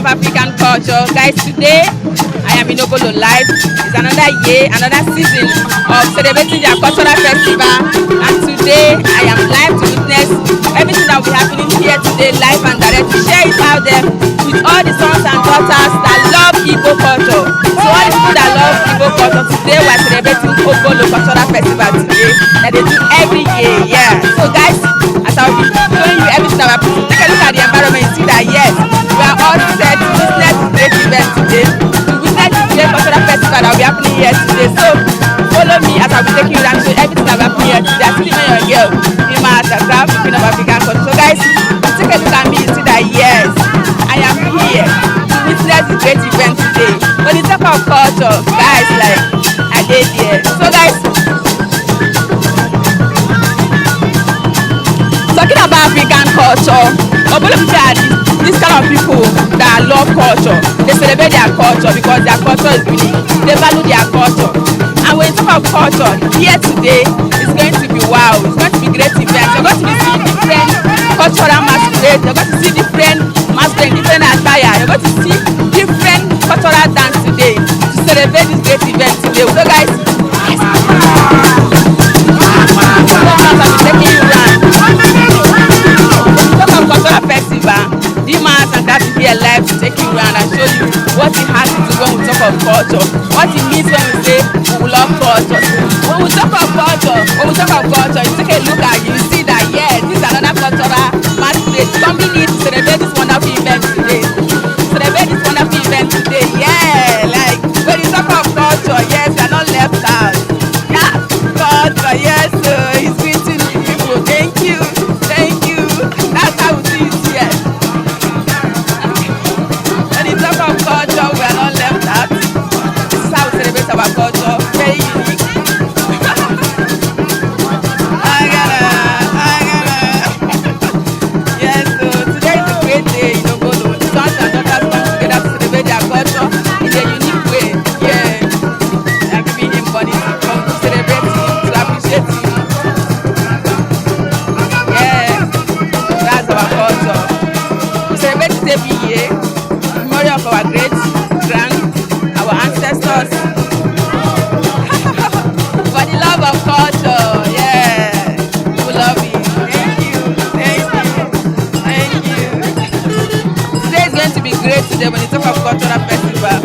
of African culture. Guys, today I am in Obollo live. It's another year, another season of celebrating their cultural festival. And today I am live to witness everything that will be happening here today, live and direct. To share it out there with all the sons and daughters that love Igbo culture. So all the people that love Igbo culture, today we are celebrating Obollo Cultural Festival today that they do every year. Yeah. So guys, as I will be showing you everything that we are putting, take a look at the environment. You see that yes, we are all set to witness this great event today. To witness this great cultural festival that will be happening here today. So follow me as I will be taking you around to show everything that will be happening here today. I see my girl, Akatakpa Obollo of African culture. So guys, take a look at me. You see that yes, I am here to witness this great event today. When you talk about culture, guys, like I did here. So guys, talking about African culture, Obollo are this kind of people that love culture. They celebrate their culture because their culture is unique. They value their culture. And when you talk about culture, here today is going to be wow. It's going to be great event. You're going to be seeing different cultural masquerades. You're going to see different masquerades, different attire. You're going to see different cultural dance today to celebrate this great event today. So guys, taking you around. Talk of cultural festival. Dimas and that is here live to take you around and show you what it has to do when we talk of culture, what it means when we say we love culture. When we talk of culture, you take a look at you see that yes, this is another cultural masquerade coming in to celebrate this wonderful event today. Yeah, like when you talk of culture, yes, we are not left out. Yeah, culture, yes, it's greeting people. Thank you. That's how we see it here. When you talk of culture, we are not left out. This is how we celebrate our culture. Very unique. Yes, so today is a great day in Obollo. The sons and daughters come together to celebrate their culture in a unique way. Yeah, I'm giving him money to come to celebrate him, to appreciate him. Yeah, that's our culture. We celebrate it every year. Memory of our great grand, our ancestors. For the love of culture, yeah, we love it. Thank you. Today is going to be great today when you talk of cultural festival.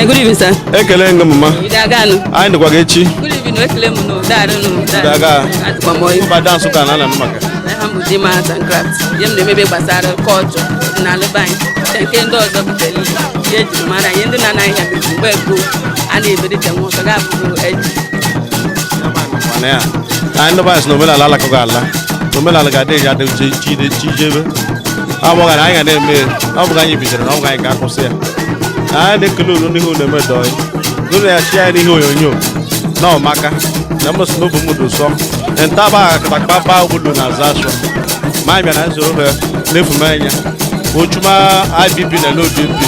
Good evening, sir. Ekele nga mama. Anyị ndịkwa gị echi. Good evening, ekele m no. Daga. Mba dance ka na maka. Alhamdulillah, Art and Craft. Yem na emebe gbasara culture na alụbanyị. Nke ndị ọzọ butere ihe eji mara ihe ndị na-anaghị ya mgbe gboo a na-eberite nwụsọ ga-abụrụ eji. Anyị ndị bayas na omenala alakụghị ala. Omenala ga-adịghị adị chijebe. Ọ bụghị na anyị ga na-eme ọ bụghị anyị bidoro na ọ bụghị anyị ga-akwụsị ya. I need to know who never die. Don't I share any who you know? No, Maka. There must no Mudu song. And Akatakpa Obollo na Zasho. My man has over Nefumania. Uchuma, IBP and no BP.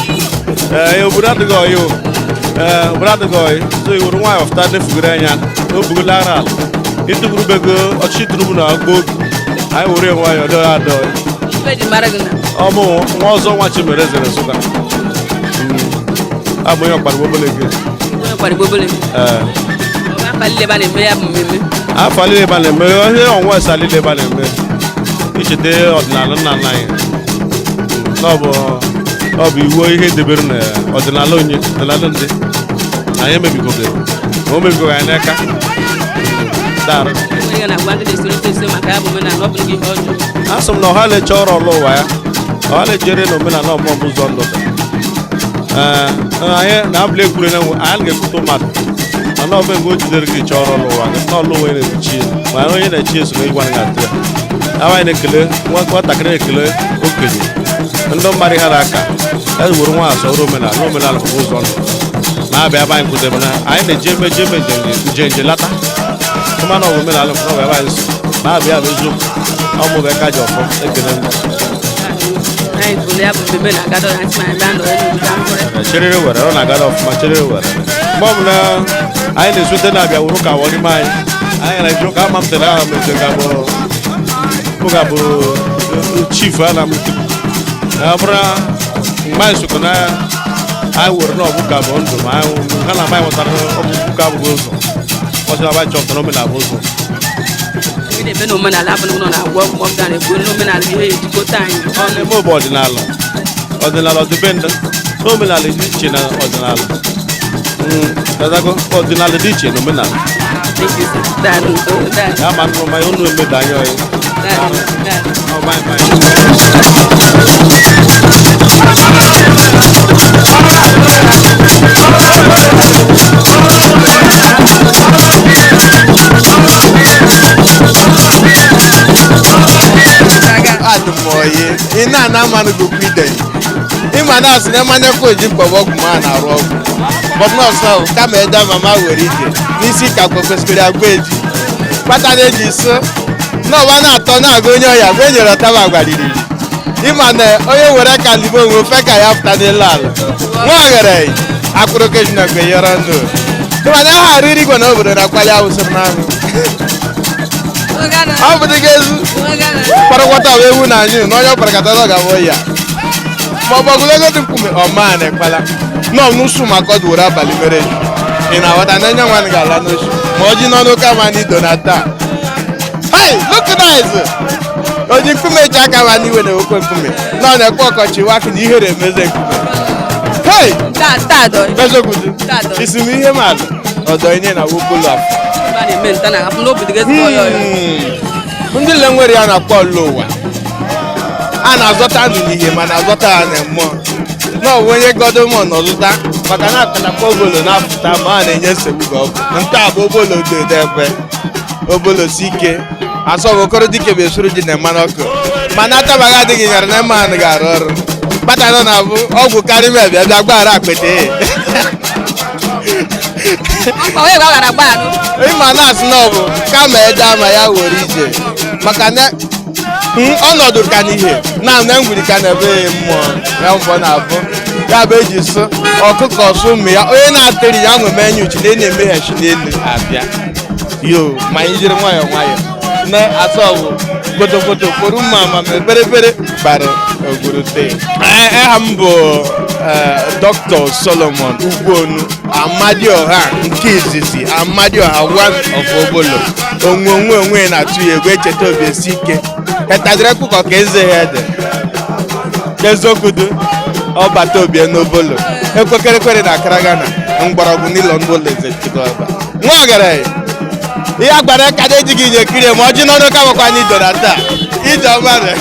You would have to go, you. Brother Goy. So you would want of that Nefugania. No Bulara. Into Rubego or Chitruna book. I would have why you don't do. Almost was so much of a resident. I'm going to go to I follow the ballet on one side of the ballet. Each day of Nalan. No, be way hit the burner or the Nalonia, the Lalan. I am a big of them. Woman go and Eka. I wanted to say my cabin and not give her. I some no holiday chore or low wire. All a jerry no men are not more on I now play I'll get to mad. I'm not going to the chore or low. It's not low in the cheese. My own cheese may one at there. I want a killer, what a great killer, okay. And don't marry Haraka. That's what one so Romana, Romana goes on. Now, I put them. I am a Jimmy Lata. Come on, women, I don't know where I was. Now, we have a zoom. I'll move a card off. Cherry, I got off my cherry. Mom na I need to tell you work out what mine. I like joke am tell am go chief ala mu. Abra mai su kana I were no book up on to my kana mai water book up gozo. What about chop no me na bozo. We dey no man ala no na work more than a good no man ala here to go time. On the mobile ordinal depend. No me na le china ordinal. Ordinal dice nominal. Thank you, sir. That. I'm from my own way. That. Oh, my. Ina na manu go pide. Imana asine mane ko ji bobo kuma na ro. But no so come eda mama were ije. Nisi ka ko kweskere agbeji. Pata na ji so. No wa na to na go nyo ya gbe nyero ta ba gbaliri. Imane oye were ka libo nwo fe ka ya fta de lal. Nwa gere akuro ke jina gbe yoro ndo. Imane ha riri go na obodo na kwali awusir na anu. Abu de gezu. Para kwata wewu na anyu no yo para kata ga boya. Mo bagulego dikume o mane kwala. No nusu makod wura bali mere. Ina wata nanya wan gala no shi. Mo ji no no ka mani donata. Hey, look nice. Oji kume chaka mani we na okwe kume. No na kwa ko chi waki ni here meze kume. Hey, ta do. Bezo gudu. Isimi ihe mal. Odo ine na Obollo-Afor. Ba ni men tana afu no bidige so yo. Ndị le nwere ya na Obollo-Afor. A na-azọta ndụ n'ihe ma na-azọta ya na mmụọ. Na onye godomọ n'ọzụta maka na Akatakpa Obollo na-apụta ma a na-enye nsogbu gị ọgwụ. Nke a bụ Obollo debe Obollo si ike asọbụ okoro dike bụ esuru ji na mmanụ ọkụ mana atabaghị adịghị nyara na mma anụ ga-arụ ọrụ kpata nọ na abụ ọgwụ karịa bịa bịa gbaghara akpete ịma na-asị na ọ bụ kama ede ama ya were ije maka na ọnọdụ ka n'ihe na ngwuri ka na-ebe mmụọ ya mbọ na-abụ ya bụ eji sụ ọkụkọ sụ ụmụ ya onye na-atịrị ya nweme enye uche na na-emeghachi n'elu abịa yo ma anyị jiri nwayọọ nwayọọ na asọbụ kpotokpoto kporo mma ma meberebere bara ogwurute aha m bụ Dr. Solomon Ugwuonu Amadioha nke izizi Amadioha one of Obollo onwe na-atụ ya egwu echeta obi esi ike etadịrị ọkụkọ ka eze ha ede ezokudu ọbata obie n'Obollo ekwekerekwere na Akaragana mgbọrọgwụ n'ịlọ Obollo ezechigoba nwa ọgaranya ihe agbara ka dị ejighị inye kirie ma ọjị n'ọnụ ka bụkwa anyị dora taa ije ọmara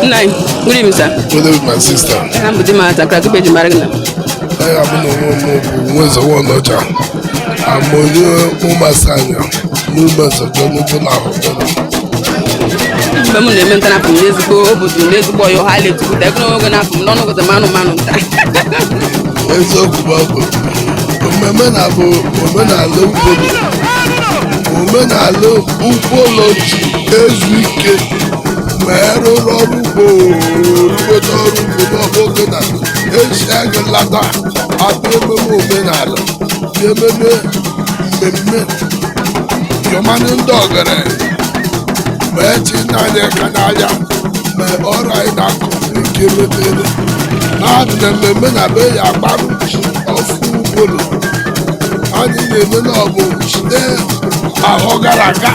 Nine. Good evening, sir. Good evening, my sister. I'm with my Akatakpa Obollo. I have been a woman of I'm on your Umasanya, movements of Obollo-Afor. Bamu ne men tana from years ago, but the years boy your highlight to take no gonna from none of the man. It's so good. Women are low, Obollo as weekend. Mero robo, na eshag lata ateme mo benal yememe memme yomani ndogere mechi na ne kanaya me ora ina ko ikemete na de memme na be ya gbaru ofu Obollo ani ne na obo chide ahogaraga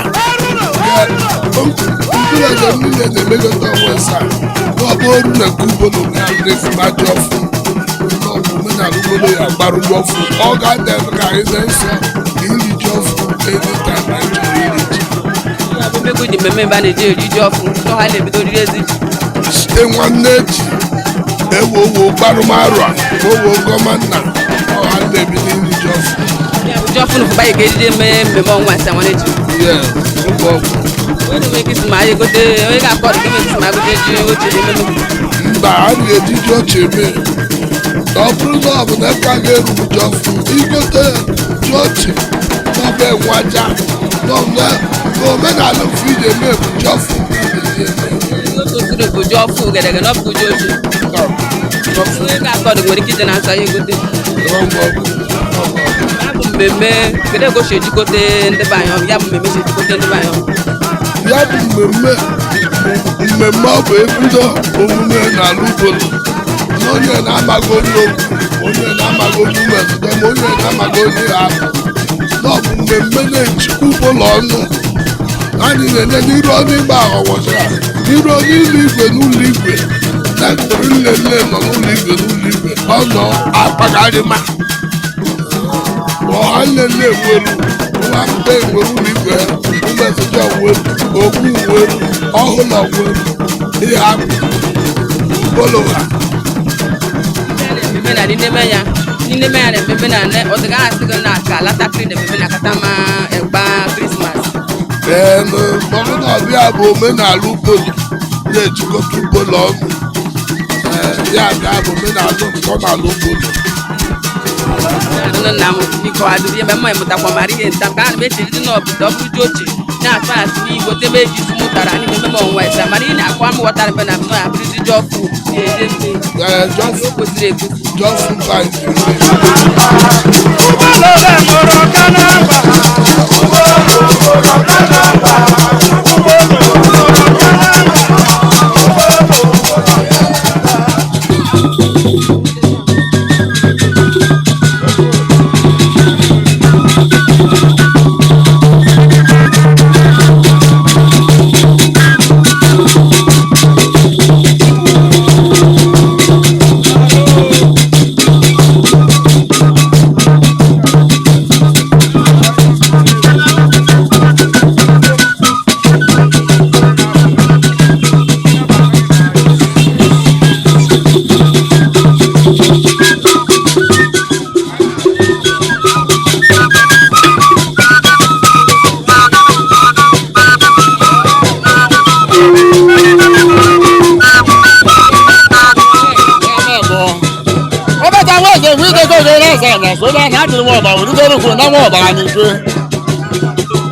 Ndị ọzọ niile na-emegota onwe sa n'ọbụ ọrụ na nke Obollo na-adịrị mmadụ ọfụ n'ọbụ omenala Obollo ya gbarụ ọfụ ọ ga-adị ka anyị na-eso iri ji ọfụ edita na chọrọ iri ji site nwanne ji ewu owo gbarụmarụ a owo gọmanna ọha na-ebido iri ji ọfụ When you make it my go to you got got to make my go to you na a ga-eji ji ọchị eme na ọ bụrụ na ọ bụ na ka ga-eru ji ọfụ igote ji ọchị n'ọba enwaja n'omenala ofu iji eme bụ ji ọfụ bụ ji ọfụ gedege na ọ bụ ji oji onye ga-akọdụ nwere ike ije na asa ya egote bụ mmemme kedu egosi ejikọta ndị be anyị ya bụ mmemme si ejikọta ndị be anyị ya bụ mmemme ọ bụ ebido omume n'ala Ugolo na onye na-amaghị onye okwu onye na-amaghị onye umezụta ma onye na-amaghị onye ya bụ na ọ bụ mmemme na-echikwa ụbụlọ ọnụ anyị na-enye n'iru ọnụ igbe aghọwọchara n'iru ọnụ ụlọ igwe n'ụlọ igwe na ntụrụ nlele nọ n'ụlọ igwe n'ụlọ igwe ọ nọ akpagharịma ọha nlele enwelu nwa mpe enwere ụlọ igwe umezụta onwelu ogbu uweru ọhụrụ onwelu ihe ahụ ụbụlọ ha n'ime ya na-ememe na nne ọ dịga asị gị na ka latakịrị na-ememe na katama egba krismas mmanụ na ọbịa bụ omenala Ugolo na-ejikọta Ugolo ọnụ ya bịa bụ omenala nsọ n'ala Ugolo nna m biko adụrụ ihe mma ịmụtakwa mara ihe nta ka a na-eche ndị n'obodo ọ bụrụ ji ochie na-atụ asị n'igbo tebe eji isi mụtara n'ime mmemme ọnwa ise mana ị na-akwa m ghọtara mbe na mmemme abụrụzi ji ọfụ na-eje nne kwesịrị ekwesị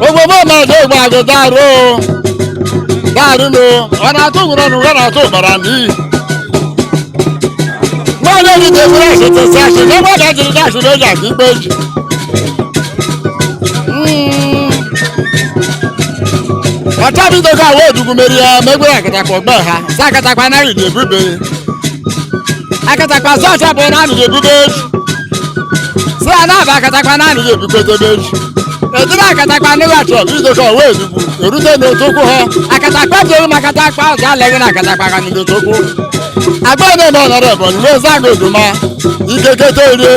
ogbogbo mmadụ egbe agụ darụ ọ na-atụ gwụrụ ọnụ ọ na-atụ ụbara n'iyi nwaanyị ejide gwere asịtị sashi na ebe ọ ga-ejiri dashi na eji aka ikpe eji ọchabido ga awa odugwu meri ya megwere akatakpa ogbe ha sa akatakpa anaghị dị ebube akatakpa zọcha bụ na anụghị ebube eji si a na-aba akatakpa na anụghị ebukotebe eji edebe akatakpa ndị gachọ bido ka owe edugwu erute n'otokwu ha akatakpa jere m akatakpa ọzọ aleghị na akatakpa ka n'otokwu agba na-eme ọnọrọ ebonyi wee zaga oduma ikekete orie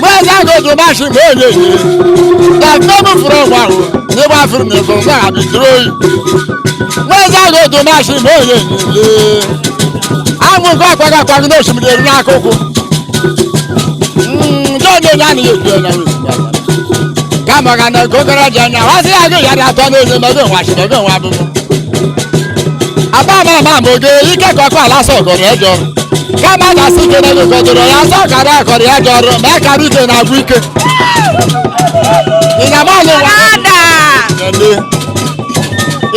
wee zaga oduma shi ma onye yie na mgbe m fụrụ ọgwụ ahụ n'ebe afụrụ na ego nza ha bidoro oyi wee zaga oduma shi ma onye yie amụ nke akwaghị akwaghị n'osimiri eru n'akụkụ ndị onye ya na ya ebi onye kama ka na gogoro janya wasi ya ga ya atọ n'onye mebe nwa shi mebe nwa abụmụ aba ma mo ge ike kọkọ alasọ ọgọrọ ẹjọ kama na si ike na gogodoro ya sọ kara akọrọ ya jọrọ ma kara ike na agwụ ike ìyàmọ́ọ̀lù wà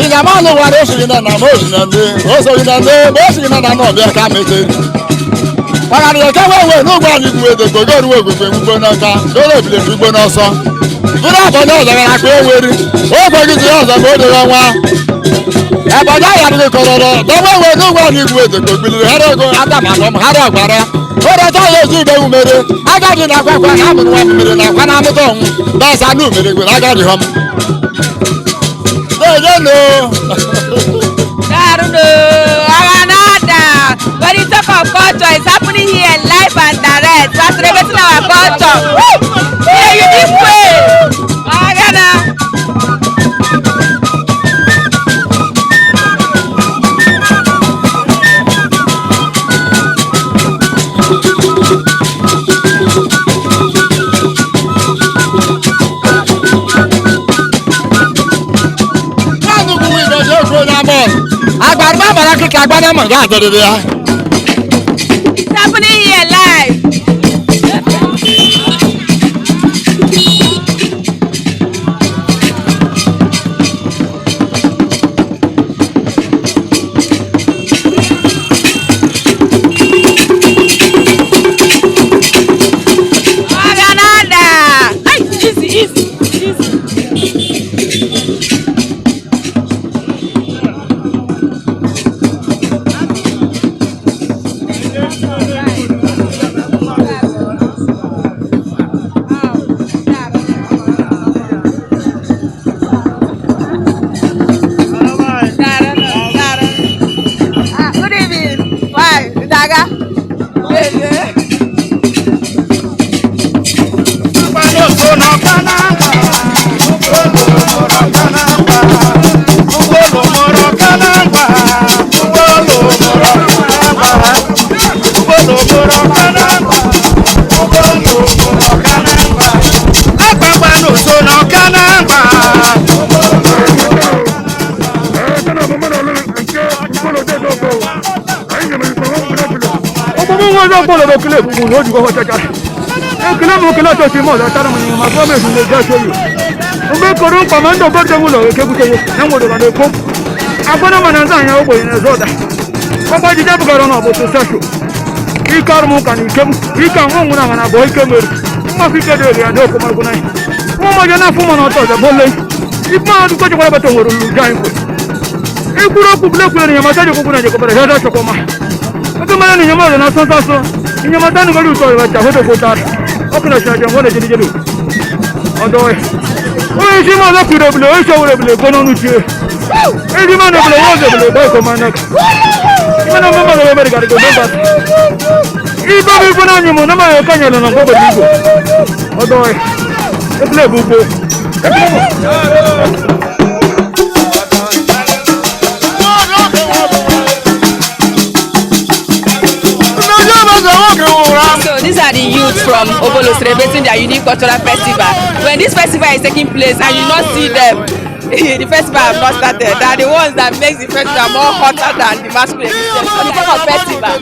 ìyàmọ́ọ̀lù wà ní oṣù yìí náà mọ̀ oṣù náà ní oṣù yìí náà ní oṣù yìí náà náà bí ẹ̀ka méje. Ọ̀gá ni ẹ̀ka wẹ̀wẹ̀ n'ugbo anyị gbu ede gbogbo eruwe ogbugbe gbugbo n'ọka n'ụlọ ebile gbugbo n'ọsọ. Bụrụ abụọ na ọzọ gara akpa eweri ogbe gị ji ọzọ ma o dere ọnwa. Ẹ̀bọ̀dọ̀ ayàdịghị kọrọrọ dọwa ewe n'ugbo anyị gbu ede gbogbili hara ego atamakọm hara ọgbara. Ụrọta ya ezi ube umere agadi na akwakwa na amụrụ nwa mmiri na akwa na amụta ọnwụ n'ọsa na umere gwere agadi họm. When you talk of culture, it's happening here live and direct. We are celebrating our culture. In a unique way. Agbarma bara kika agbana mo ga dere ya. are live. So these are the youth from Obollo celebrating their unique cultural festival. When this festival is taking place and you not see them, the festival have not started. They are the ones that make the festival more hotter than the masquerade itself. So the kind of festival,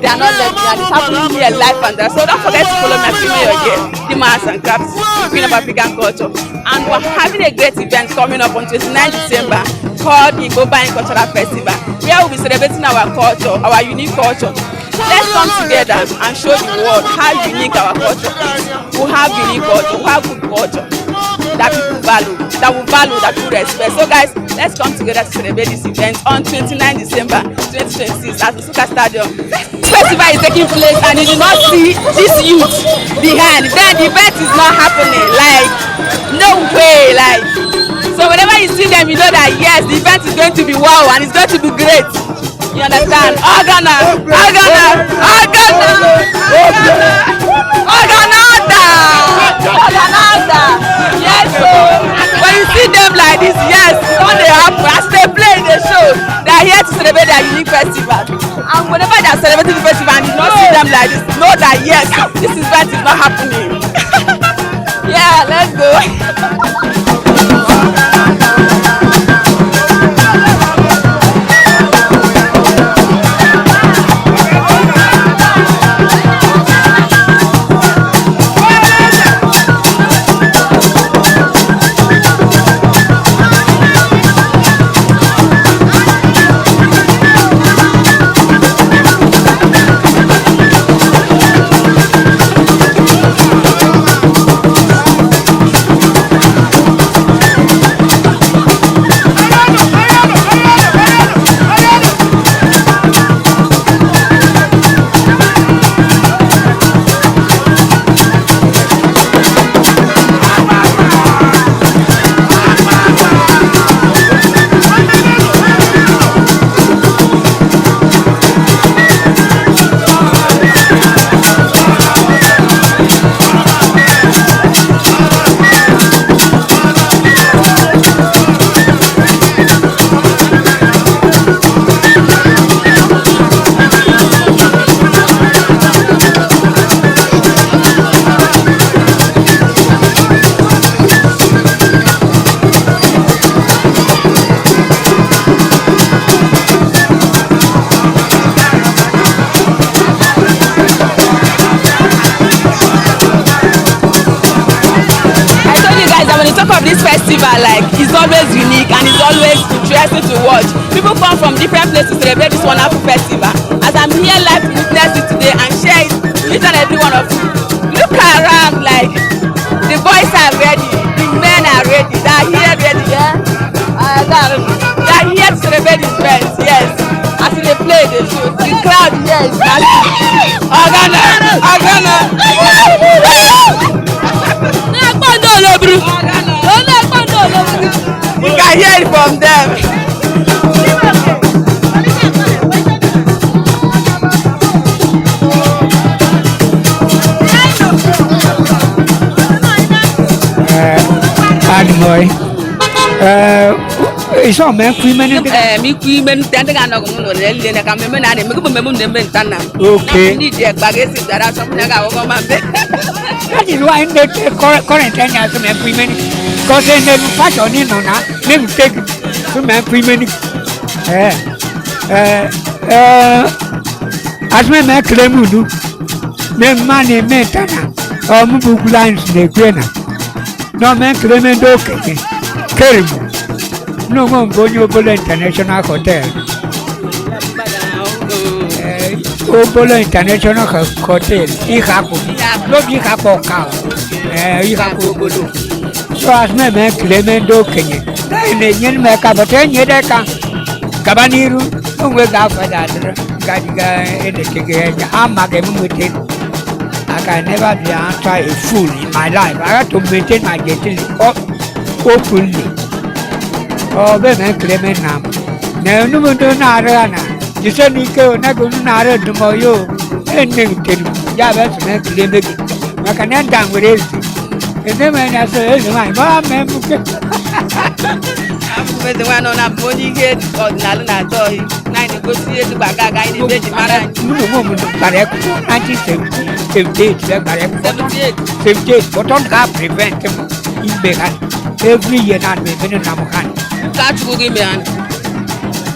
they are not left and it's happening here live and there. So don't forget to follow my female again, the Arts and Crafts, Queen of African Culture. And we're having a great event coming up on 29 December called the Global Cultural Festival. Here we'll be celebrating our culture, our unique culture. Let's come together and show the world how unique our culture is. We have unique culture, we have good culture that people value, that people respect. So guys, let's come together to celebrate this event on 29 December 2026 at Nsukka Stadium. This festival is taking place and you do not see this youth behind. Then the event is not happening. Like, no way. Like, so whenever you see them, you know that yes, the event is going to be wow and it's going to be great. You understand? Organa! Yes, so when you see them like this, yes, when they happen, as they play in the show, they are here to celebrate their unique festival. And whenever they are celebrating the festival and you not see them like this, know that yes, this event is not happening. Yeah, let's go. festival like is always unique and is always interesting to watch. People come from different places to celebrate this wonderful festival. As I'm here live to witness it today and share it with each and every one of you. Look around, like the boys are ready, the men are ready, they are here ready, yeah? They are here to celebrate this event, yes. As they play the show, the crowd here is massive. You can hear it from them. Boy. It's all man, women. Me, women, standing on the lane, I come in and make a member of Okay. Need their baggage that are something I over my bed. That is why they current as men, women. Because they never pass on in on that. Never take to men, women. As my man claim do. Then money, Metana, or Mubu lines, the Grena. No man claiming okay. Caribou. No one go to Obollo International Hotel. Obollo International Hotel. Ihaku. Not Ihaku cow. Ihaku Obollo. So as my man claiming okay. Then make up a 10-year Cabaniru. Don't wake up for that. Gadiga in the ticket. I'm a game with it. I can never be a fool in my life. I have to maintain my getting openly. Oh, baby, claiming now. No, no, no, no, you said you go, not going to tomorrow. And then, that's not claiming. I can end down with it. And then when I say, my mom, I'm the one on a body head or Nalana toy. 9 negotiate the Bagaga in the Vegemara. No woman, but 1978, 78, but don't have prevent him in Behan. Every year, not within a Namahan. Catch Boogie Man.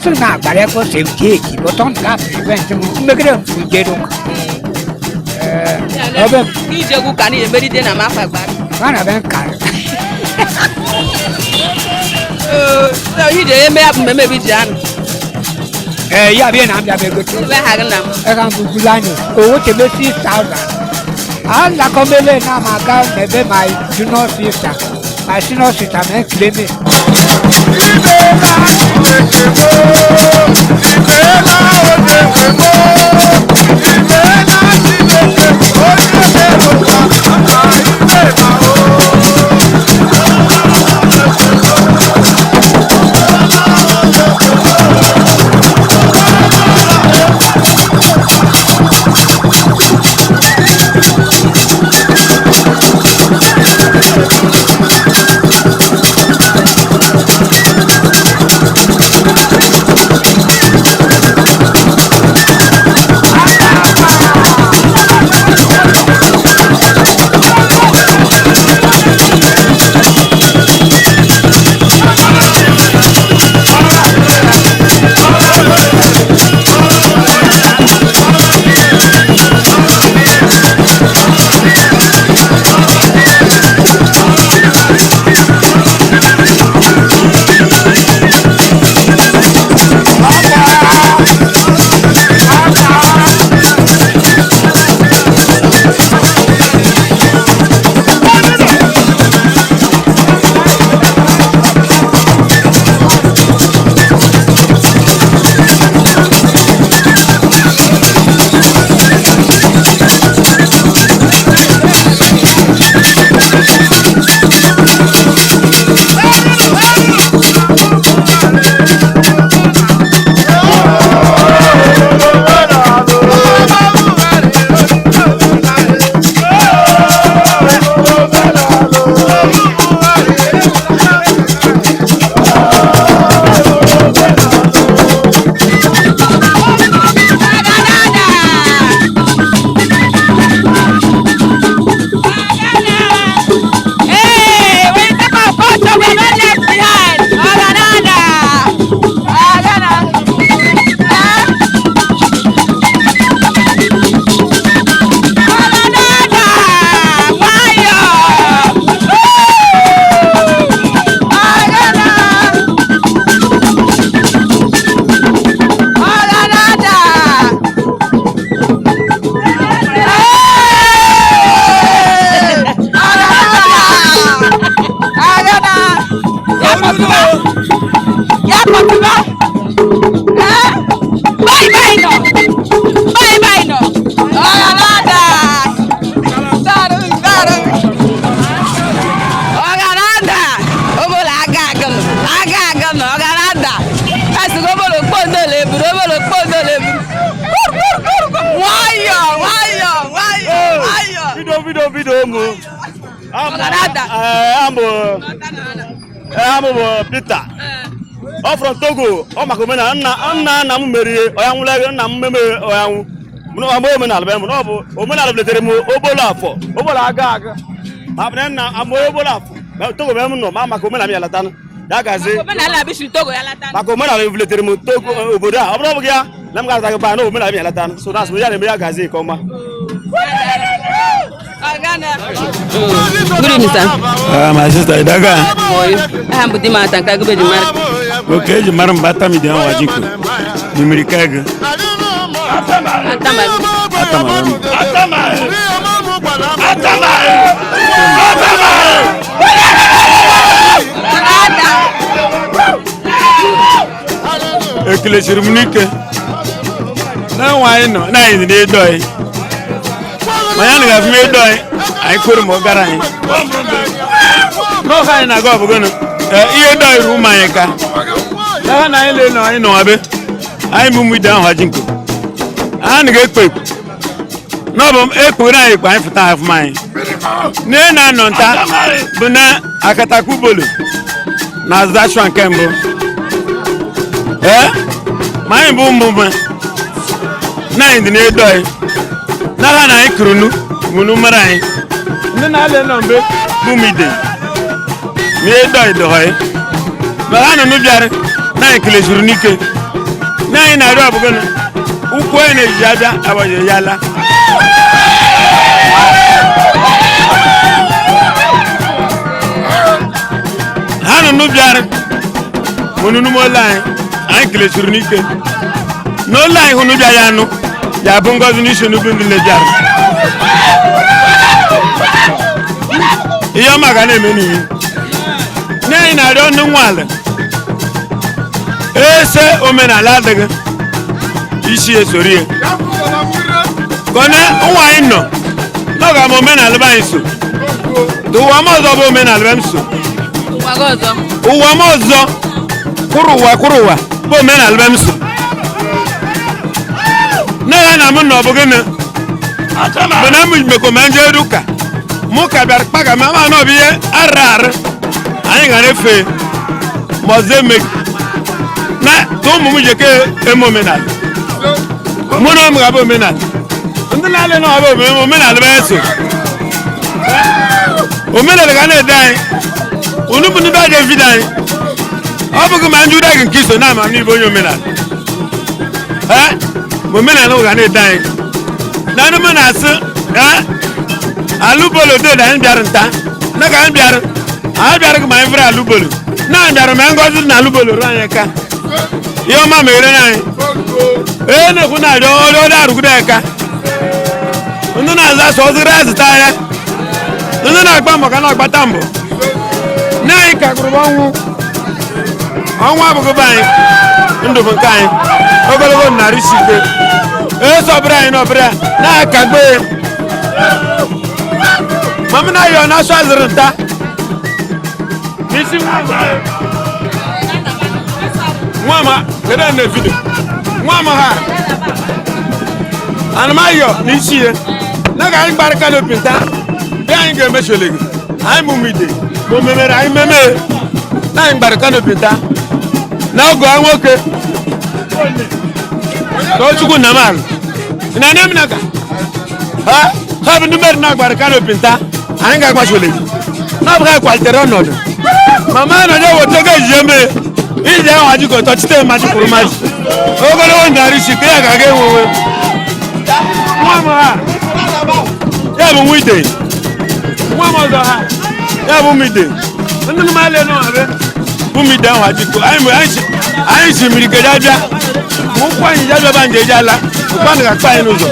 So now, but I was 78, but don't have prevent him. Make it up for Jedok. He's a good canny, very dinner, Maffa. One of them car. So he did maybe Jan. Yeah, I'm good. I can't do Gulani. Oh, what a messy 1,000. I'm not coming in now, my girl, maybe my junior sister. My senior sister, man, claim it. amụ Peter ọ from Togo ọ maka omenala nna m meriri ọya nwụrụ nna m meme ọya nwụ ama omenala be m ọ bụ omenala buletere m Obollo-Afor Obollo aga ma bụ nna amụ Obollo-Afor Togo be m nọ ma maka omenala ya latanụ ya gazi maka omenala buletere m Togo obodo a ọ bụrụ gị ya na m ga-ata gị ba na omenala ya latanụ so na asụ ya na-eme ya gazi nke ọma. Good evening, sir. My sister Idaga. I am Budima Tanka Gube Mark. Okay, you maram bata mi diyan wajiko. Ni mirikaga. Ekile shirmunike. Na why no? Na ini de doi. Mayani ga fme doi. Ai kuru mo garai. No kai na go bugono. Iye doi ru mayeka. Na na ile no ai no abe. Ai mumu dan hajinko. An ga ekpe. No bom ekpe na ekpe ai futa af mai. Ne na nonta. Buna Akatakpa Obollo. Na za shwan kembo. Mai bu mbu. Na indi ne doi. Na na ikrunu munu marai. Ndina le nombe bumide. Mi doi doi. Ba na no biare na ikile jurnike. Na ina ro abugono. Ukwo ene jaja abaje yala. Hanu no biare. Munu no molai. Ai ikile jurnike. No lai hunu biaya no. Ya bongo ni shunu bindile jar. Iyo magane meni. Ne ina do nwale. Ese omenala daga. Ishi esorie. Kone nwa ino. No ga mo omenala ba iso. Do wa mo zo bo omenala ba iso. Wa gozo. Uwa mo zo. Kuruwa. Bo omenala ba iso. Na na mun no bugene bana mu me ko manje ruka mu ka bar paga mama no biye arar ani ngane fe mozeme na to mu je ke emomenal mu no mu ga bo menal ndina le no bo menal ba eso o menal ga na dai unu bu ni ba de vidai obugu manju da gin kiso na ma ni bo nyo menal Momena no gane dai. Na no mana su, Obollo de da nbiarnta. Na ga nbiar. Biar ko mai fra Obollo. Na nbiar ma ngozi na Obollo ran ka. Yo ma mere na. Ne ku na do da ru da ka. Ndu na za so zira zita ya. Ndu na gba mo kana gba tambo. Na ka gurubonwu. Onwa bu go bai. Ndu bu kai. Ogologo na risike. So bra ino bra na kagbe. Mama na yo na so azrunta. Misi mama kada na video. Mama ha. Anma yo nisi na ga barka do pinta. Ya nge mesholegi. Ai mumide. Mo memera ai meme. Na barka do pinta. Na go anwoke. To chuku namal ina nem naka ha bu numer na gbar kano pinta anga kwa chole na bra kwa terono mama no de wote ga jeme ije waji ko to chite ma ji kuruma ogolo ndari shike ya ga ge wowe mama ya bu wide mama do ha ya bu mide nnu ma le no abe bu mide waji ko ai shimiri ke jaja mo kwa yin jaja banje jala kwa nga kwa yin uzo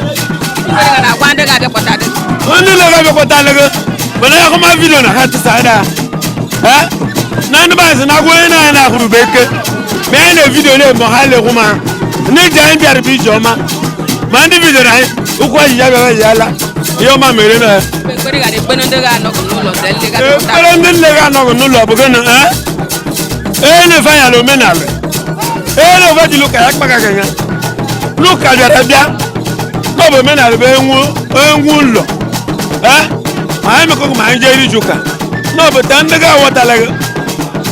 Na kwande ga de potade. Oni le ga be potale go bana ya kuma video na hatu sada na ni ba na go na huru beke me na video le mo hale kuma ni jan biar bi joma ma ndi video na ukwa yin jaja jala yo ma mere na Kwere ga de gbenondo ga no ko lo tele ga potade gbenondo ga no ko lo bu gana ne fa ya lo menale no va di luka yak pakaganya luka jara bia no be menal be enwu lo ai me ko ma nje ri juka n'obodo ndị ga-aghọtala gị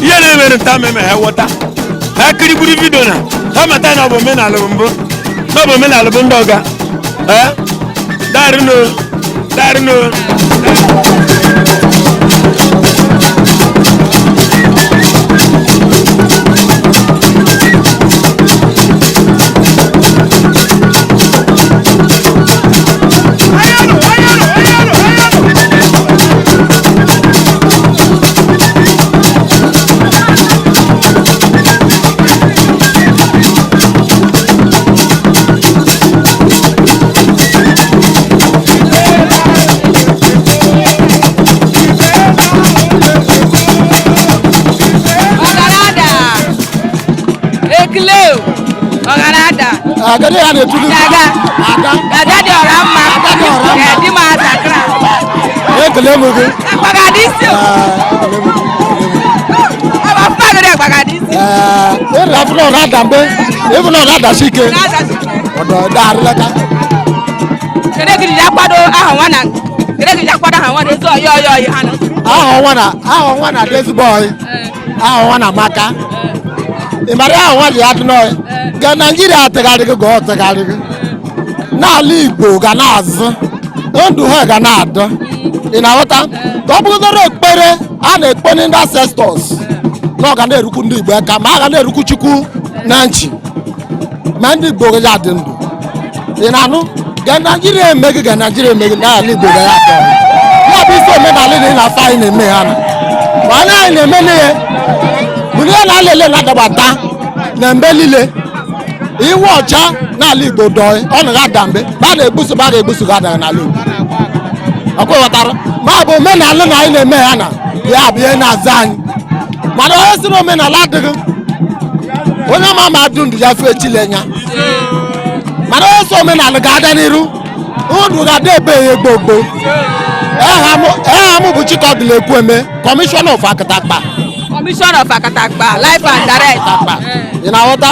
ihe na-emere nta mmemme ha ghọta ha kirikiri vidio na ha mata na ọ bụ omenala mbụ na ọ bụ omenala bụ ndị ọga darino Agadi ya na-etulu Ada dị ọra mma dị m asakra ekele m gị agbagadisi ịrị afụna ọra ada mgbe ịbụna ọra adasi ike ọdọ darịlaka kede gị ji akwado aha nwana ezi ọyị ha nọ aha nwa na-adị ezigbo ọyị aha nwa na maka ị mara aha nwa ji ya dị n'ọyị ga Naijiria atagharịghị ga ọ tagharịghị n'ala Igbo ga na-azụ ndụ ha ga na-adọ ị na-aghọta ka ọ bụgodoro ekpere a na-ekpere ndị ancestors na ọ ga na-erukwu ndị Igbo aka ma a ga na-erukwu Chukwu na nchi ma ndị Igbo ga adị ndụ ị na-anụ ga Naijiria emeghị n'ala Igbo ga ya atọ ya bụ isi omenala dị na afọ anyị na-eme ha na ma anya anyị na-eme n'ihe bụ ihe na-alele na-adabata na mgbe niile iwe ọcha n'ala Igbo dọị ọ na ga mgbe ba na-egbuso ba ga-egbuso ga adaghị n'ala Igbo ọkwa ghọtara ma bụ omenala na anyị na-eme ya na ya bụ ihe na-aza anyị mana onye si na omenala adịghị onye ma ma adụ ndụ ya fee chilenya mana onye si omenala ga-ada n'iru ndụ ga-ada ebe ya gbogbo eha m bụ Chikọdịla Ekwueme Commissioner of Akatakpa life and direct ị na-aghọta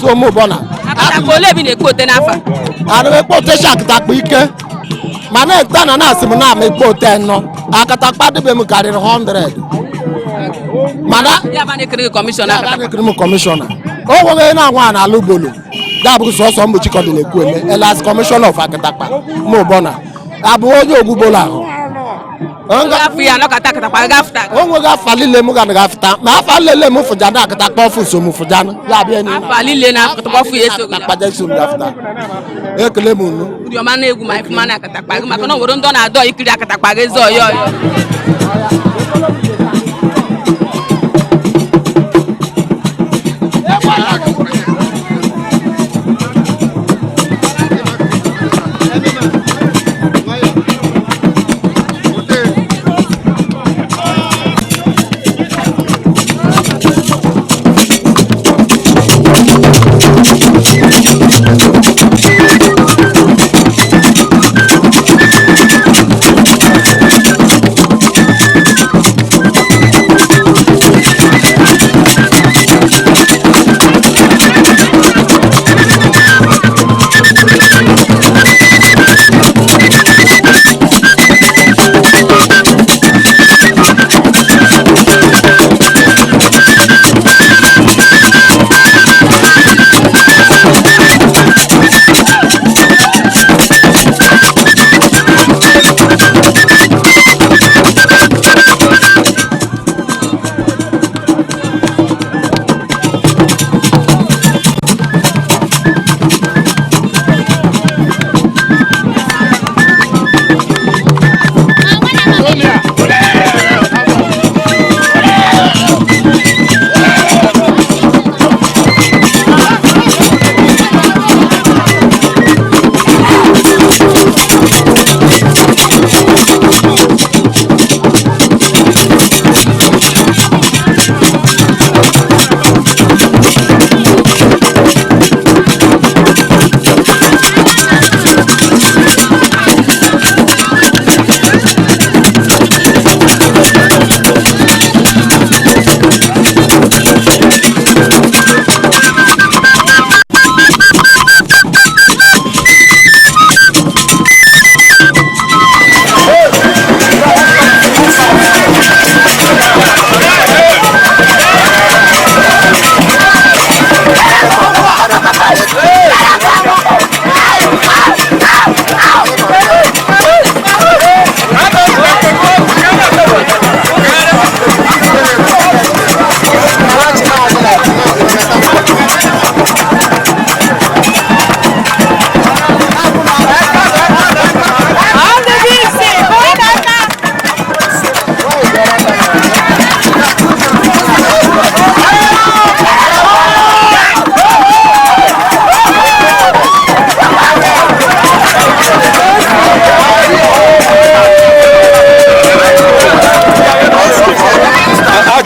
so ụmụ bọna Akatakpa ole bi na-ekpo ote n'afa ana m ekpo ote Akatakpa ike mana ekpe na na-asị m na ama ekpo ote nnọ Akatakpa dịbe m karịrị 100 mana ya ba na-ekiri kọmishọna o nweghị na-anwa n'ala Obollo ga-abụghị sọsọ mbụ Chikọdịla Ekwueme elas Commissioner of Akatakpa ụmụ bọna abụ onye Ogbugbola ahụ o nweghị afa niile m ga na-agafụta ma afa nlele m fụja na Akatakpa ọfụ so m fụja ya bịa afa niile na Akatakpa ọfụ ya eso ekele m unu ụdịọma na-egwu ma ifụma na Akatakpa gị maka na obodo ndị ọ na-adọ ikiri Akatakpa gị ezi ọyọ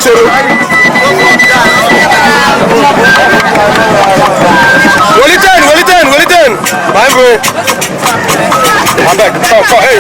chịrị weliten Bible abeg for hey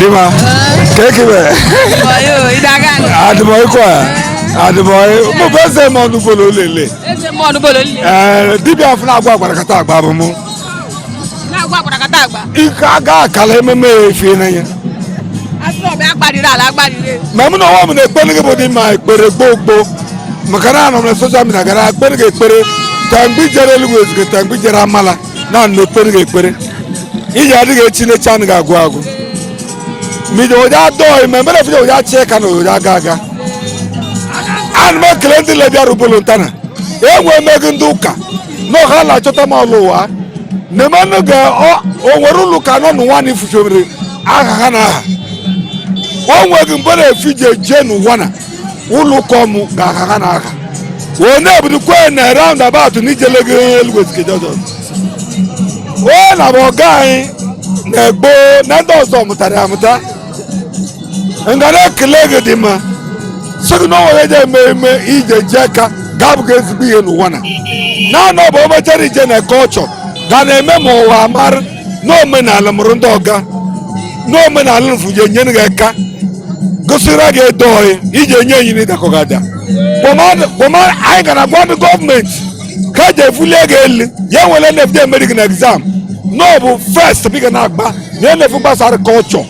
Dima, keke be. Oyo, idagan. Adimoy kwa. Adimoy, mo bese mo nu bolo lele. Ese mo nu bolo lele. Dibi afuna agba agbarakata agba bu mu. Na agba agbarakata agba. Ika ga kala ememe efi na yen. Aso be agbarire ala agbarire. Mamu no wo mu na ekpe ni bodi ma ekpere gbogbo. Makana no na social media gara ekpere ge ekpere. Tangbi jere lugo ezike tangbi jere amala na no ekpere ge ekpere. Ije adige chine chan ga agwa agwa. Mi do ja do me mere fi do ja che kan o ja gaga an me klenti le bia rubolo ntana e nwe me gunduka no hala chota ma lowa ne manu ga o werulu ka no no wani fu shomire aga kana o nwe gumbo na fi je jenu wana ulu komu ga aga kana aga o ne bu ko na round about ni jelege elwe ske jojo o na bo gai na gbo na do so mutara amuta ngana kelege dima sogno weje meme ije jeka gabu gezbi enu wana na no bo machari je na culture ga na eme mo wa mar no menala murundo ga no menala fuje nyen ga ka gosira ge doy ije nyen ni da ko gada boma ai ga na government ka je fulege el ye wele ne fde medical exam no bu first bi ga na agba ne ne fu basar culture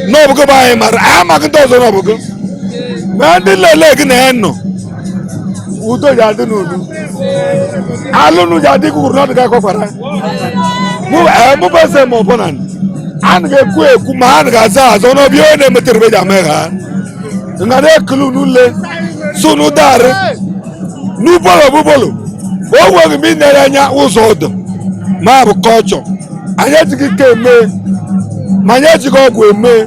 no bugo ba mar ama kan to no bugo ma ndi lele gna enno udo ya de no du alunu ya de ku no ga ko para mu ba se mo bonan an ga ku e ku ma an ga za zo no bi o ne meter be ja me ga nga de klu nu le sunu dare nu bolo o wo mi ne anya uzo do ma bu kocho anya ti ke me manya ti ko ku me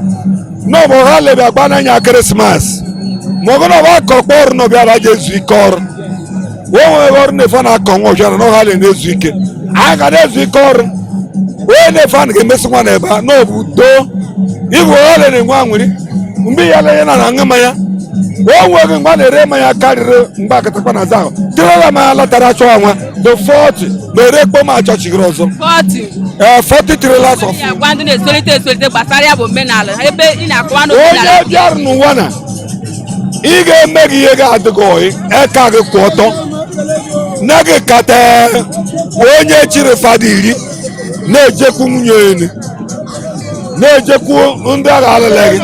no bo hale be agba nya Christmas mo go no ba ko por no bia ba Jesu ikor wo wo ne fa na ko wo jara no hale ne zuike aga ne zuikor wo ne fa ne mesu kwa na ba no bu do iwo hale ne nwa nwiri mbi ya le na ngama ya wo wo ge ngba ne re ma ya karire ngba Akatakpa na za tira ma la tara cho anwa the 40 mere po ma cho chigrozo 40 trailers of ya gwandu ne solite gbasara ya bo menala ebe ina kwa no menala o je jar nu wana ige megi ye ga adgoi e ka ge kwoto nage kate onye chiri fadiri na ejeku nwunye ni na ejeku ndị agha alelegi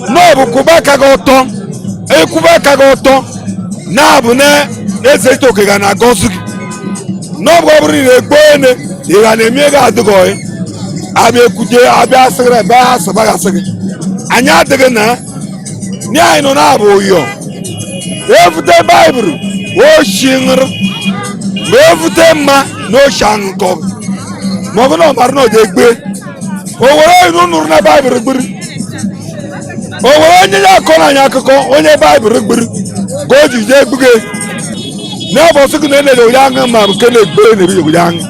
no bu kubaka ga oto e kubaka ga oto na bu ne eze toke ga na gosu no bu obri ne gbone ira na emi ga adgoi abi ekuje abi asire ba asaba ga asige anya adege na ni ai no na bu yo efute bible o shingr efute ma no shanko mo go no mar no je gbe o woro inu nur na bible gbiri o woro nya ya ko na nya akoko onye bible gbiri go ji je gbuge na bo su ne le ya nga ma ke le gbe ne bi ya nga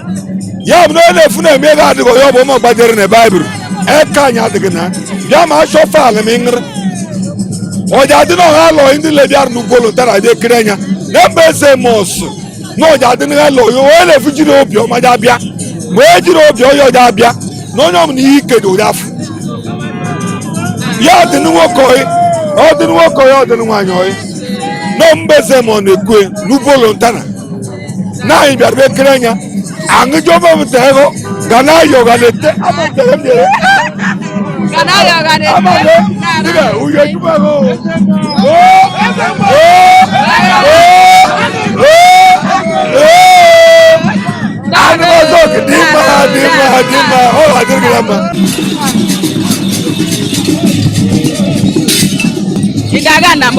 ya no le fu na me ga de go yo bo mo gbajere ne bible e ka nya de na ya ma so fa le mi ngr o ja di no ha lo indi le biar nu bolo tara de krenya na mbese mos no ja di no lo yo le fu jiro obi o ma ja bia mo e jiro obi o yo ja bia no nyom ni ike do da fu ya dị nwoke oyi ọ dị nwoke oyi ọ dị nwaanyị oyi nọ mbeze ma ọ na-ekwe n'Obollo ntana na anyị bịara ekele anya aṅụjọba mụta ego ga na-ayọ ga na-ete amatere m nyere amaghị dịga uye jụma ego anụmọzọ dị mma ọ ga-adịrị gị mma. Ị ga-aga nna m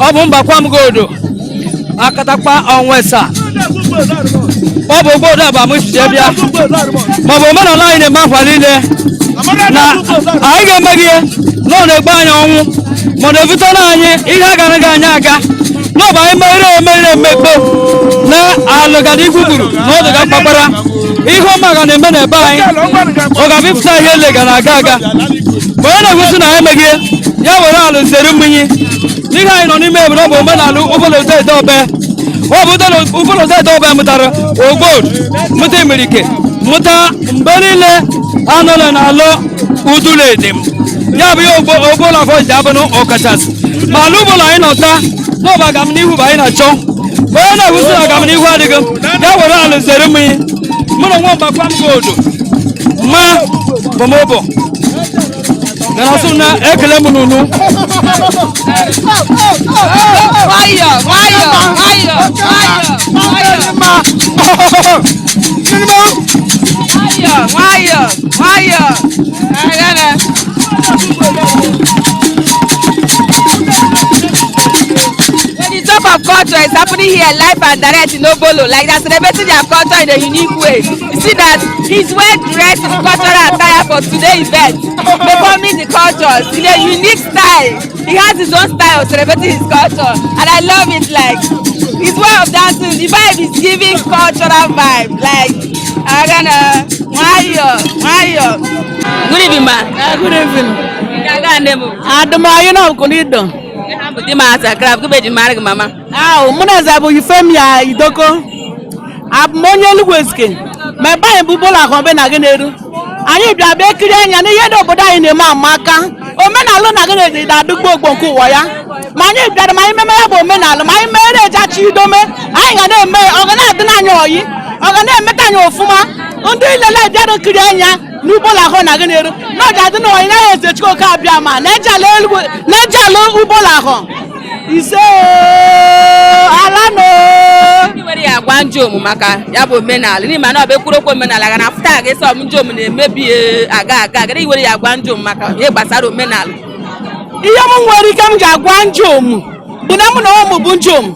ọ bụ mbakwa m godo Akatakpa Obollo ọ bụ obodo abamụsite bịa maọbụ omenala anyị na-eme akwa niile na anyị ga-eme gị na ọ na-egbe anyị ọnwụ ma na-ebutere anyị ihe agara gị anya aga n'ọbụ anyị merire mmekpe na alụgada igwu gburu na ọdụga mkpakpara ihe ọma ga na-eme na ebe anyị ọ ga-abịpụta ihe elega na aga aga ma onye na-egosi na ya emeghị ya were alụ zere mmiri n'ihe anyị nọ n'ime ebe ọ bụ omenala Obollo-Afor Obollo-Afor mụtara Ogbod mụta imirike mụta mgbe niile anọla n'alụ uduledem ya bụ ihe Obollo-Afor ji abụ ọkachasị ma ala Obollo anyị nọta n'ọbụ agamnihu bụ anyị na-achọ ma onye na-egosi na agamnihu adịghị ya were alụ zere mmiri mụ na nwa mbakwa m godo ma bọmọbọ na-asụ na ekele m n'unu of culture is happening here live and direct in Obollo, like they're celebrating their culture in a unique way. You see that he's well dressed in cultural attire for today's event, performing the culture in a unique style. He has his own style of celebrating his culture, and I love it. Like his way of dancing, the vibe is giving cultural vibe. Like good evening, ma. Good evening. You know, mama. Munazabu Yufemia Idoko. Abmonyo Luweske. My buy Obollo-Afor na Generu. And you be baking and you know, but I name Maka. O men alone are going to that do Bonku Waya. My name that my memorable men are my marriage at you dome. I got a man organized an annoy. Organized Metano Fuma. Until the light that Obollo-Afor na Generu. Not that no, I know the Choka Biama. Najalo Obollo-Afor. Ise alano were ya gwa njom maka ya bụ omenala ni mana obekwuru okwu omenala ga na afta ga eso njom na-emebi aga ga iwere ya gwa njom maka ihe gbasara omenala ihe m nwere ike m ga-agwa njom bụ na m na ụmụ bụ njom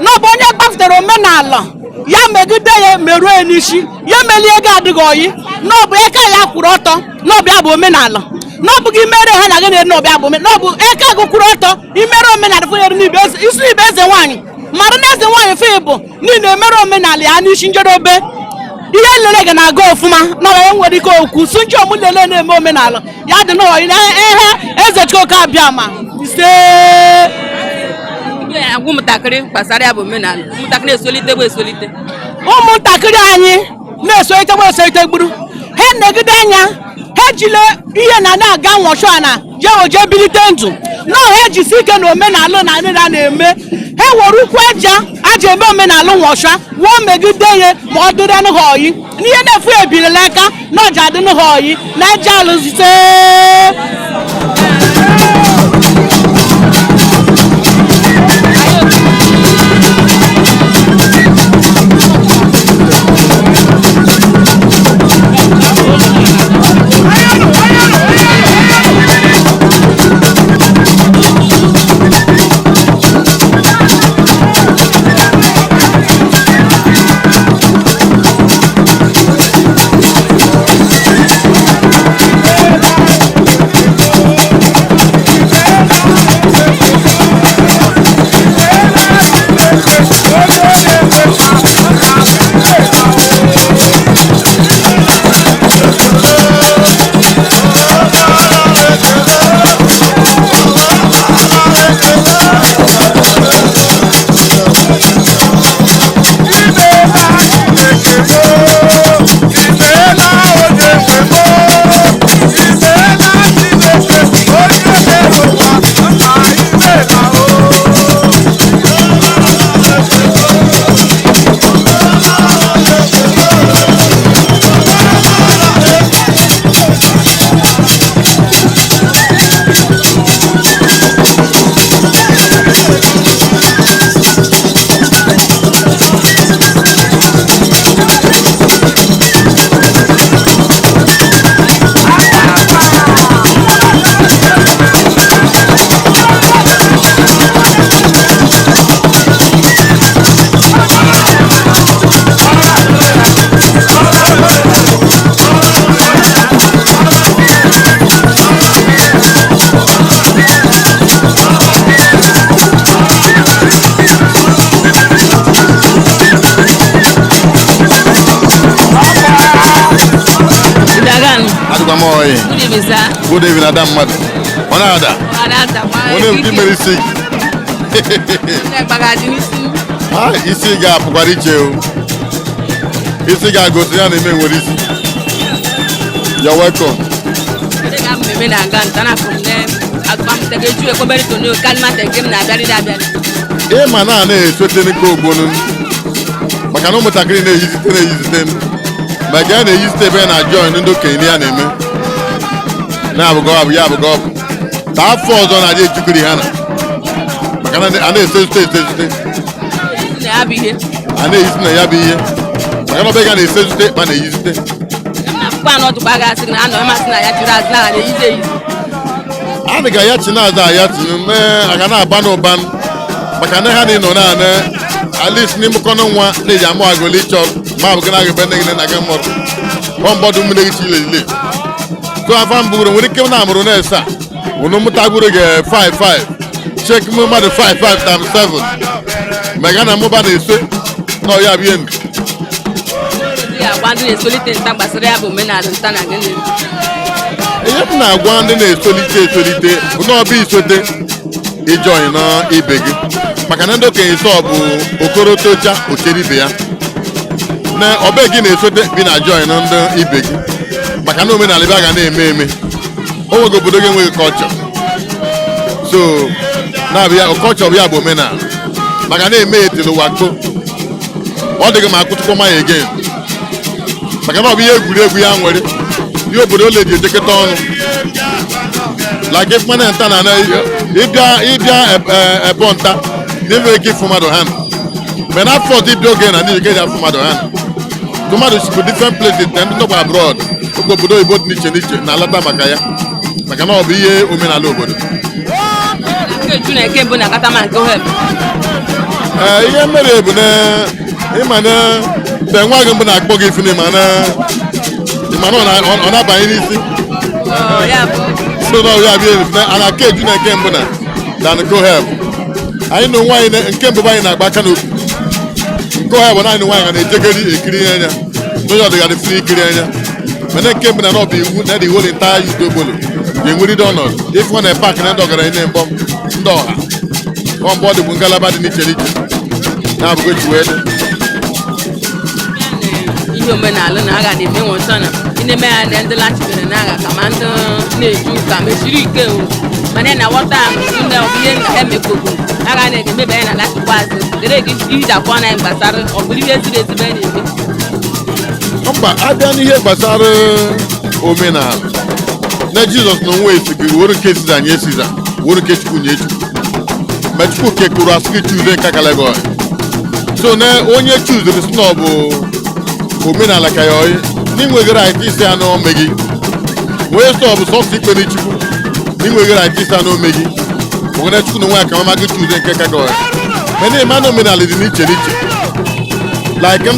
na ọ bụ onye gbafutere omenala ya megide ya meruo n'isi ya melie ga adịghị oyi na ọ bụ eke ya kwụrụ ọtọ na ọ bụ ya bụ omenala n'ọbụ gị mere ha na gị na ọbịa bụ n'ọbụ eke gụkwụrụ ọtọ imere omenala fụnyere n'ibe isi ibe eze nwaanyị mara na eze nwaanyị fe bụ niile emere omenala ya n'isi njedobe ihe nlele ga na-aga ọfụma na ya nwere ike okwu su nche ọmụ lele na-eme omenala ya dị n'ọyị na ihe eze Chioka abịa ma ise agwụ ụmụntakịrị gbasara ya bụ omenala ụmụntakịrị esolite ụmụntakịrị anyị na-esolite gburu ha negide anya ha jile ihe na na-aga nwọchọ na je bilite ndụ na ha ejisi ike na omenala na ndị na-eme ha were ukwu aja eme omenala nwọchọ wụọ megide ihe ma ọ dịrị ha oyi n'ihe na-efu ebirila aka na ọja adị ha oyi na eje alụzite Ise oyi. Good evening, sir. Good evening, Adam Madu. Ona ada. Ona ndi mere isi. Ah, isi ga apụkwara iche o. Isi ga gosi ya na-eme nwere isi. You're welcome. Ma na-esote n'ike ogbonu maka na ụmụntakịrị na-eyizite ma ga na-eyizite ebe na join ndị okenye ya na-eme na-abụgọ abụ ya abụgọ ọbụ ta afọ ọzọ na-adị ejikiri ha na maka na a na-esezute a na-eyizi na ya bụ ihe maka na ọbịa ga na-esezute ma na-eyizite a na ga ya chi na-aza ya tinye mee aga na-aba n'ụba maka na ha na-enọ na alis n'ime kọnụ nwa na-eji amụ agụlị ịchọ ma bụ gị na-agụbe nne gị na gị mụrụ ọmbọdụ mmiri gị chile ile so afa mbụrụ nwere ike na amụrụ na-ese a unu mụta gburu gị 5-5 chek mmadụ 5-5 times 7 mega na mụba na-eso na ọya bie ndụ ihe m na-agwa ndị na-etolite bụ na ọbịa isote ịjọị na ibe gị maka na ndị okenye sọ bụ okoro tocha ochere ibe ya na ọbịa gị na-esote bi na jọị na ndị ibe gị maka na omenala ebe a ga na-eme o nwego obodo gị enweghị kọlchọ so na-abịa kọlchọ bụ ya bụ omenala maka na-eme etiri ụwa kpo ọ dị gị ma akụtụkwa manya egen maka na ọ bụ ihe egwuregwu ya nwere ihe obodo ole ji ejekọta ọnụ like if mana nta na ịbịa ebe nta na-enweghị ike ịfụ mmadụ ha mgbe na afọ ọzọ ịbịa oge na ndị ike ji afụ mmadụ ha mmadụ sikwu different places na ndị nọgba abroad oge obodo oyibo dị n'iche n'iche na-alata maka ya maka na ọ bụ ihe omenala obodo ihe mere bụ na ịma na mgbe nwa gị mbụ na-akpọ gị ifuni mana ọ na-abanye n'isi so na ya bịa a na-aka eju na nke mbụ na danko help anyị na onwe anyị nke mbụ anyị na-agba aka n'okwu nke ọha bụ naanị nwaanyị ga na-ejegeri ekiri anya n'onye ọdịgadị firi ikiri anya mana nke mbụ na ọ bụ iwu na dị woli nta yuto Obollo ga-enweride ọnọdụ ịfụ na paakị na ndị ọgaranya na-embọ ndị ọha ọmbọ dị bụ ngalaba dị n'iche n'iche na-abụgo chi wee dị ihe omenala na aga na-eme nwụta na ime ya na ndị lachibere na aga kama ndị na-eju ụka mechiri ike mana na wọta ime ihe na ha emekpogo aga na-emebe ya na lachikwa azụ dere gị iji akwọ na gbasara ọ bụrụ ihe ziri ezigbo na-eme mba abịa n'ihe gbasara omenala na Jizọs na onwe esighị woro nke Siza nye Siza woro nke Chukwu nye Chukwu ma Chukwu kekuru asị gị chuze nke Kalagoi so na onye chuziri si na ọ bụ omenala ka ya oyi n'inweghịra ike isi ya n'ome gị wee sọ ọ bụ sọsọ ikpe n'Chukwu n'inweghịra ike isi ya n'ome gị ogene Chukwu na onwe ya ka mama gị chuze nke Kalagoi ma na-eme na omenala dị n'iche n'iche like ha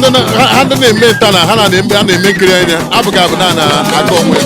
ndị na-eme nta na ha na-eme nkiri anya abụghị abụ na na-aga onwe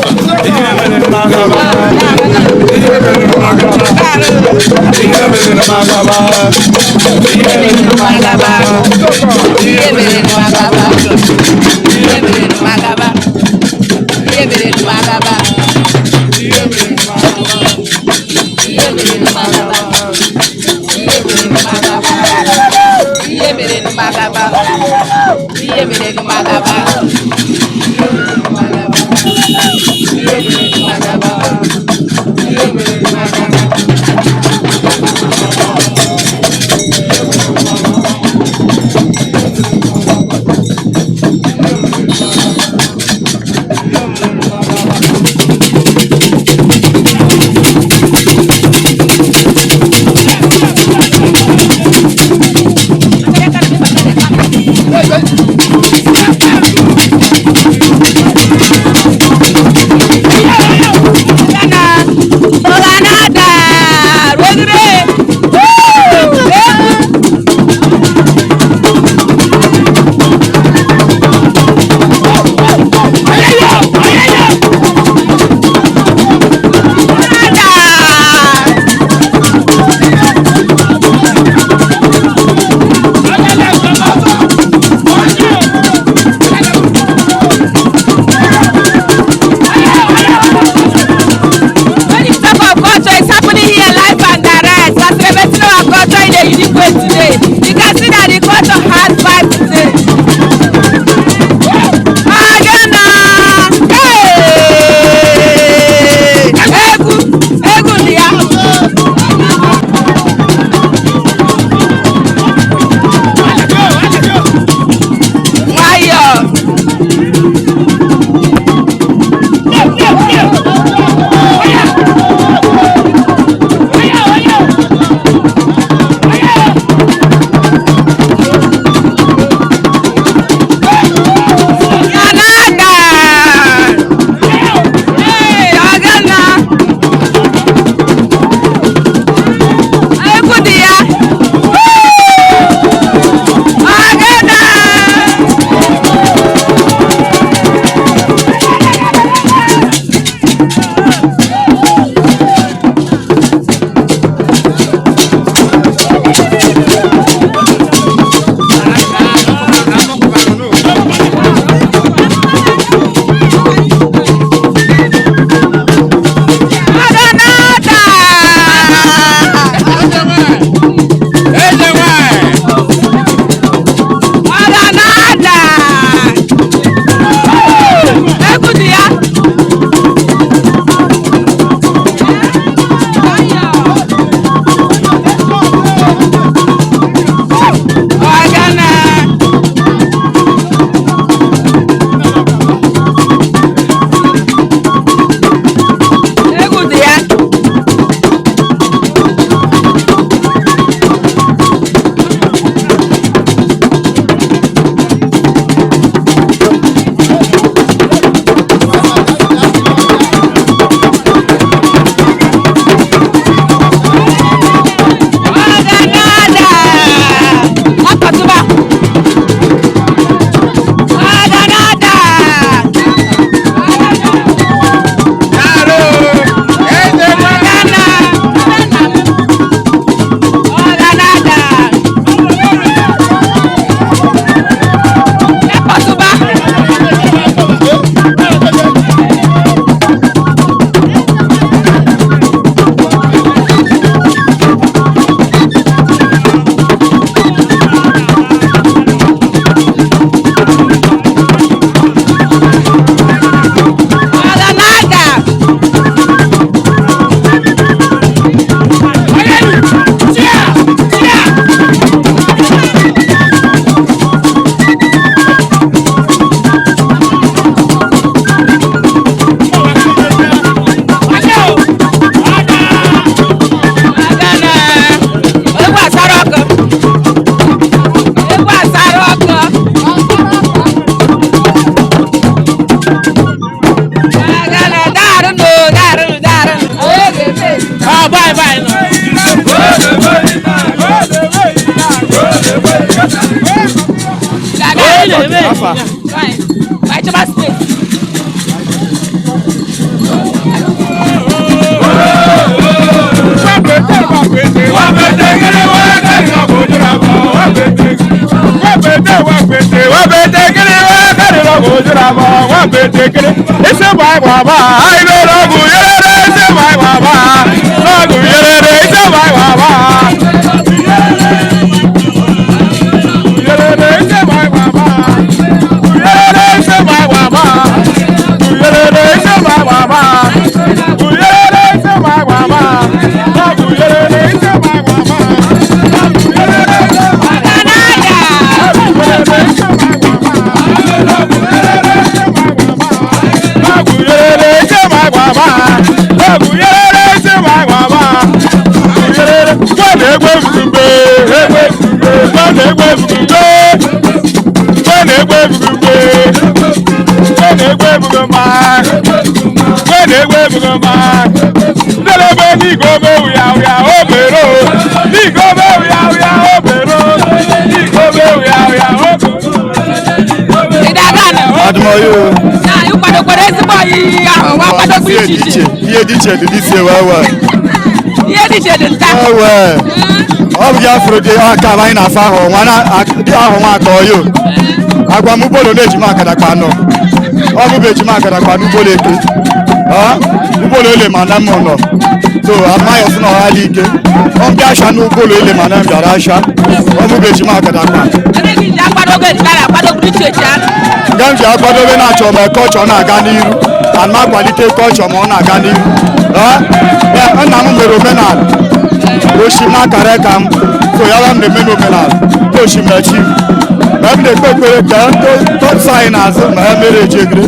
afa. My chama space. Admoyo. Na you kwado kwado ezigbo yi ahụ wa kwado bụ ichiche. Ihe dị iche dị isi wewe. Ihe dị iche dị nta. Wewe. Ọ bụ ya furu dị aka anyị na-afa ahụ nwa na dị ahụ nwa aka oyo. Agwa m Obollo na-ejima Akatakpa nọ. Ọ bụ ejima Akatakpa n'Obollo eke. Obollo ele ma na mụ nọ. So amaghị ọsụ na ọha dị ike. Ọ mbịa asha n'Obollo ele ma na mbịara asha. Ọ bụ ejima Akatakpa. Nga m ji akwadobe na-achọ ma kọlchọ na-aga n'iru ana m akwalite kọlchọ ma ọ na-aga n'iru nna m mere omenala oshim n'akara aka m so ya wa m na-eme n'omenala oshimechi ma m na-ekpe ekpere ka tọtụ anyị n'azụ ma ya mere ejegere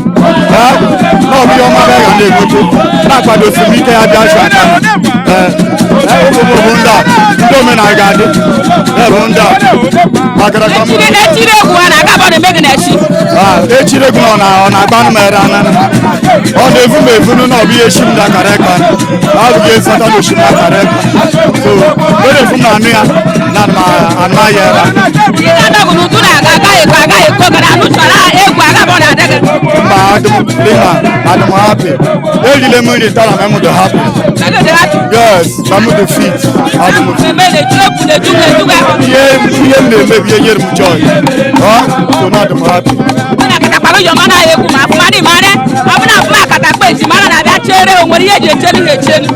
n'ọbụ ihe ọma ga na-enwete na-akwadosi m ike ya bịa chụ aka ụmụ ndị omenala ga-adị bụ ndị echiri egwu ọ na-agbanụ m ere anana ọ na-evu m evunu na ọbụ ihe echi m dakara eka abụghị ezata na oshi m dakara eka so were evu m na anụ ya na anụ ya ere mba adịm hapi erile m nri tara m dị hapi yes m dị fit ihe m na-emebi ihe nyere m joy so na adịm hapi Akatakpa mara na bịa chere o nwere ihe eji echelu ha echelu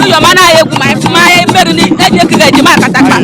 ụyọma na egwu ma ịfụma mmerụ na eji ekiri ejima Akatakpa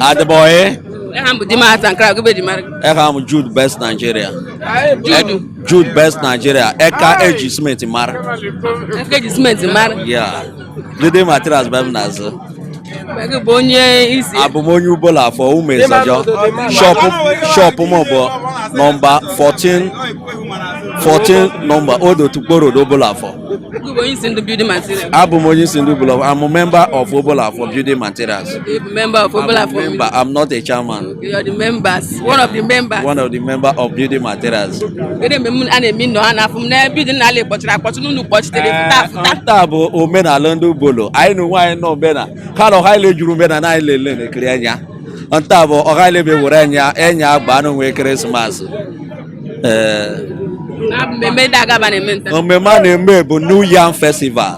Adeboye. I'm Jude Best Nigeria. Jude Best Nigeria. Eka Eji Smith Mara. Yeah. Building materials Bem Nazo. Abumonye Obollo-Afor Umezajo. Shop Mobo number 14 number Odo Tukboro Obollo-Afor. I'm a member of Obollo-Afor Building Materials. Member of Obollo-Afor. I'm not a chairman. You are the members. One of the members. One of the members of Building Materials. Tabo Omena Londo Bolo. I know why no Bena. Kalo Haile Jurumena na ile Krianya. Ontabo Ohaile Beurenya Enya Banu we Christmas. Omema neme bu New Yam Festival.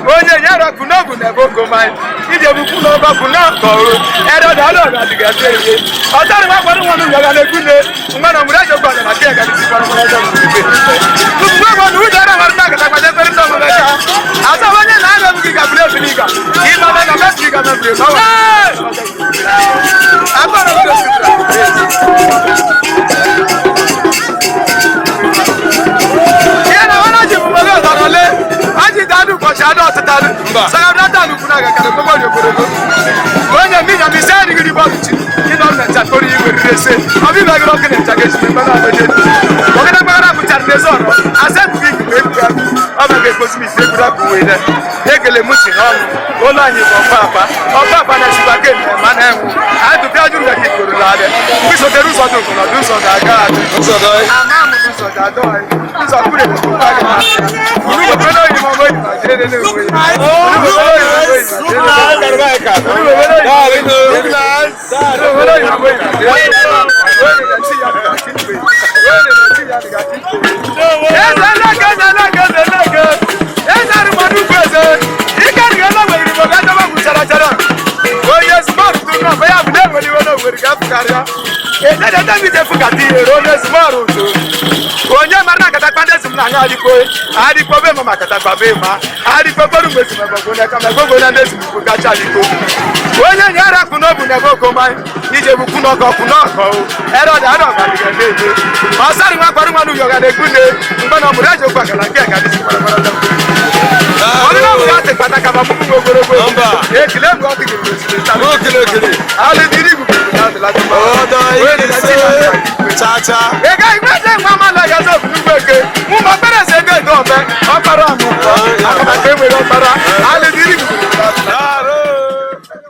onye yara kunobu na boko mai ije bu kunoba kunako ero dalo na digate otari wa kwanu wonu yaga na gune ngana murajo kwa na kia ga disi kwa murajo kuwa kwa nu dara warna ka kwa je kori to muraja asa wanye na ga bu ka bule finiga ima na na meski ga na bule no akora bule yana wana je bu maga darale aji dadu kwa shado atataru sagabra dadu kuna ga kare ko bodo ko onye mi na mi sari gidi baluchi ni no na chatori iwe rese abi ba gro kene chage shi ba na beje o kana ba na ku charne zoro aset bi ku e ku aba ke ko simi se kura ku we ne ekele muti no o na nyi bo papa na shi ba ke ma na enwu a du bi ajuru ga ki koro la de bi so de ruso do ko na du so ga ga so do ama mu so ga do so kure ko ba ga uru ko no ni mo go ni ma je le we onye mara akatakpa ndị ezim n'anya adịkpo be ma akatakpa be ma adịkpo kpọrọ mgbe ezim ebe na kama ego na ndị ezim ikwu kacha adịkpo onye nye ara kwụ n'obu na ebe okoma ije bụ kwụ n'ọkọ ere ọdị adọ ga adịga na-eje ọsarị nwa kpọrọ nwa n'uyo ga na-ekwu ne mgbe na ọmụrụ eji okwu akara nke ga adịsi kpara onye na ọbụla atị kpata ka ma mụmụ nwe ogologo ekele mgbe ọ dịghị alị dịrị igwu na adịla chacha ega igbeje nwa mala ya zo bunugo eke mu ma pere se ego edo obe okpara amu akaba ke nwere okpara ali diri